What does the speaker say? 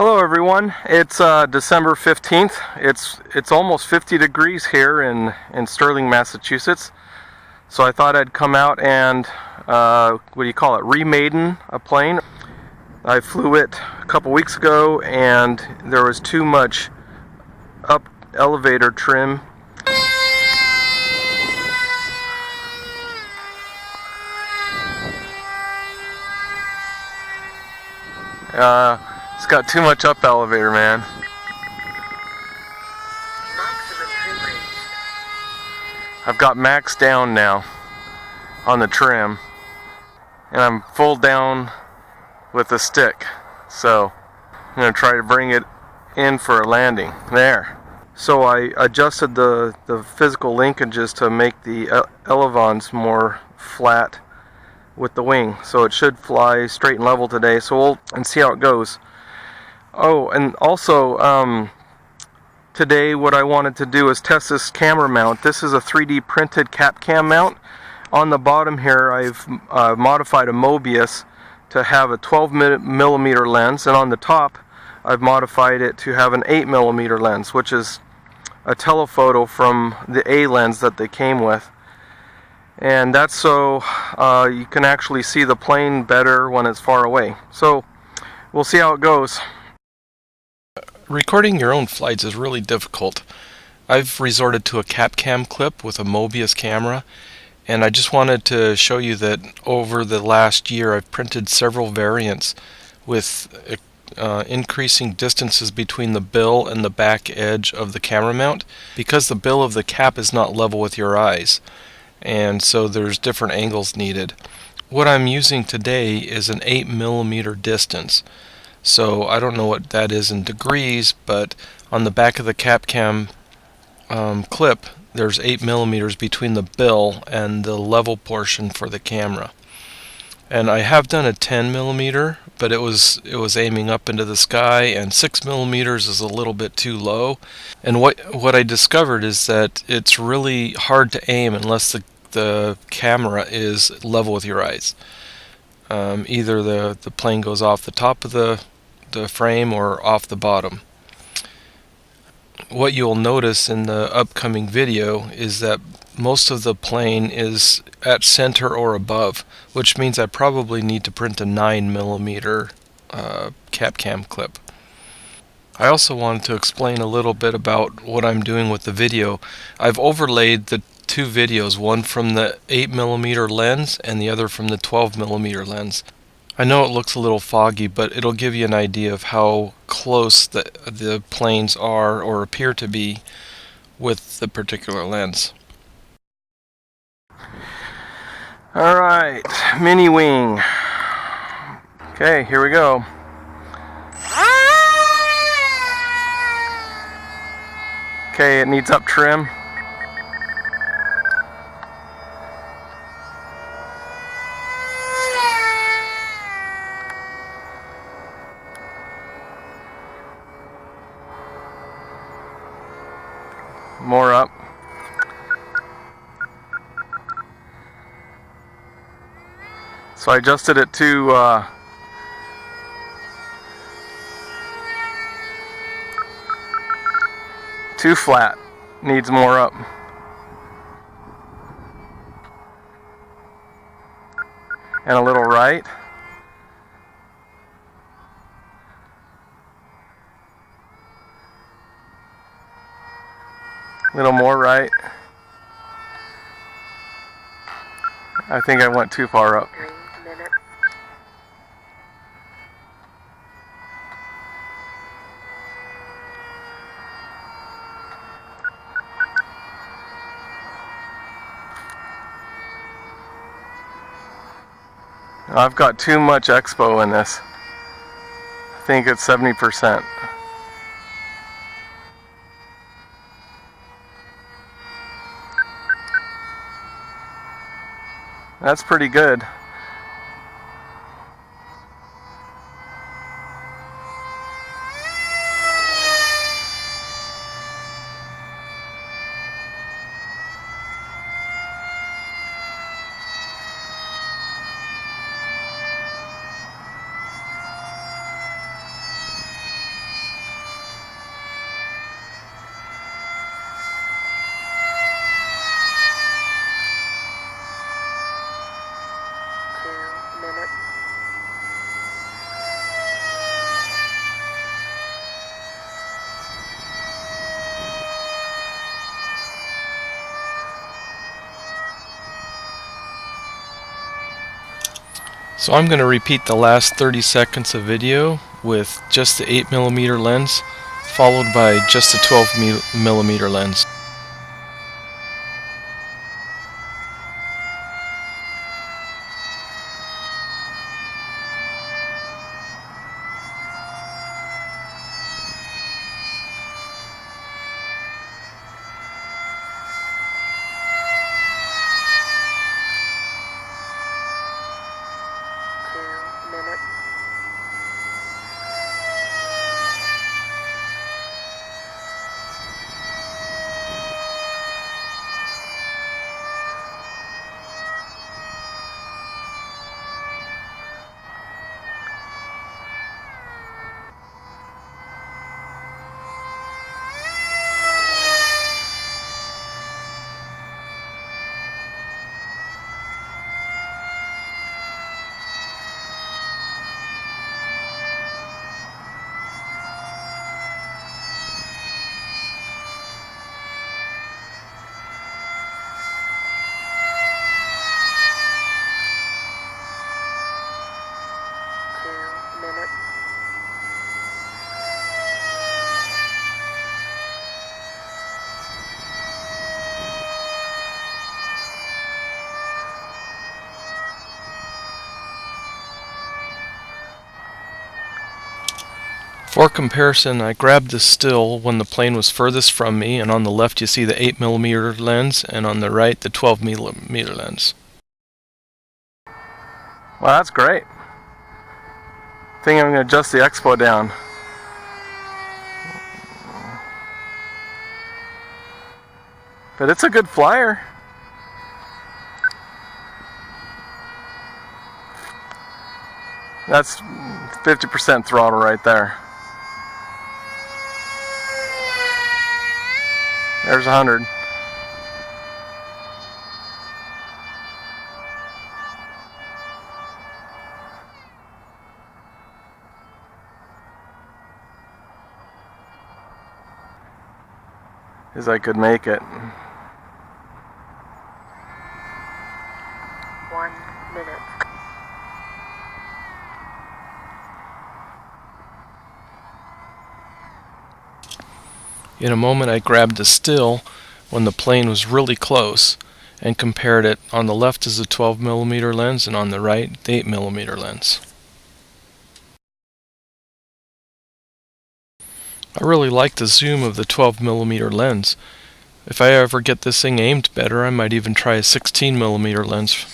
Hello everyone, it's December 15th. It's almost 50 degrees here in Sterling, Massachusetts. So I thought I'd come out and, remaiden a plane. I flew it a couple weeks ago and there was too much up elevator trim. It's got too much up elevator, man. I've got max down now on the trim, and I'm full down with the stick. So I'm going to try to bring it in for a landing. There. So I adjusted the physical linkages to make the elevons more flat with the wing, so it should fly straight and level today. So we'll see how it goes. Oh, and also today what I wanted to do is test this camera mount. This is a 3D printed CapCam mount. On the bottom here I've modified a Mobius to have a 12mm lens, and on the top I've modified it to have an 8mm lens, which is a telephoto from the A lens that they came with. And that's so you can actually see the plane better when it's far away. So we'll see how it goes. Recording your own flights is really difficult. I've resorted to a CapCam Clip with a Mobius camera, and I just wanted to show you that over the last year I've printed several variants with increasing distances between the bill and the back edge of the camera mount, because the bill of the cap is not level with your eyes, and so there's different angles needed. What I'm using today is an 8mm distance. So I don't know what that is in degrees, but on the back of the CapCam Clip there's 8mm between the bill and the level portion for the camera. And I have done a 10mm, but it was aiming up into the sky, and 6mm is a little bit too low. And what I discovered is that it's really hard to aim unless the camera is level with your eyes. Either the plane goes off the top of the frame or off the bottom. What you'll notice in the upcoming video is that most of the plane is at center or above, which means I probably need to print a 9mm CapCam Clip. I also wanted to explain a little bit about what I'm doing with the video. I've overlaid the two videos, one from the 8mm lens and the other from the 12mm lens. I know it looks a little foggy, but it'll give you an idea of how close the planes are or appear to be with the particular lens. Alright, mini wing. Okay, here we go. Okay, it needs up trim. More up. So I adjusted it to too flat. Needs more up. And a little right. A little more right. I think I went too far up. I've got too much expo in this. I think it's 70%. That's pretty good. So I'm going to repeat the last 30 seconds of video with just the 8mm lens, followed by just the 12mm lens. For comparison, I grabbed the still when the plane was furthest from me, and on the left you see the 8mm lens, and on the right the 12mm lens. Well, that's great. I think I'm going to adjust the expo down. But it's a good flyer. That's 50% throttle right there. There's 100. As I could make it. 1 minute. In a moment I grabbed the still when the plane was really close and compared it. On the left is the 12mm lens and on the right the 8mm lens. I really like the zoom of the 12mm lens. If I ever get this thing aimed better, I might even try a 16mm lens.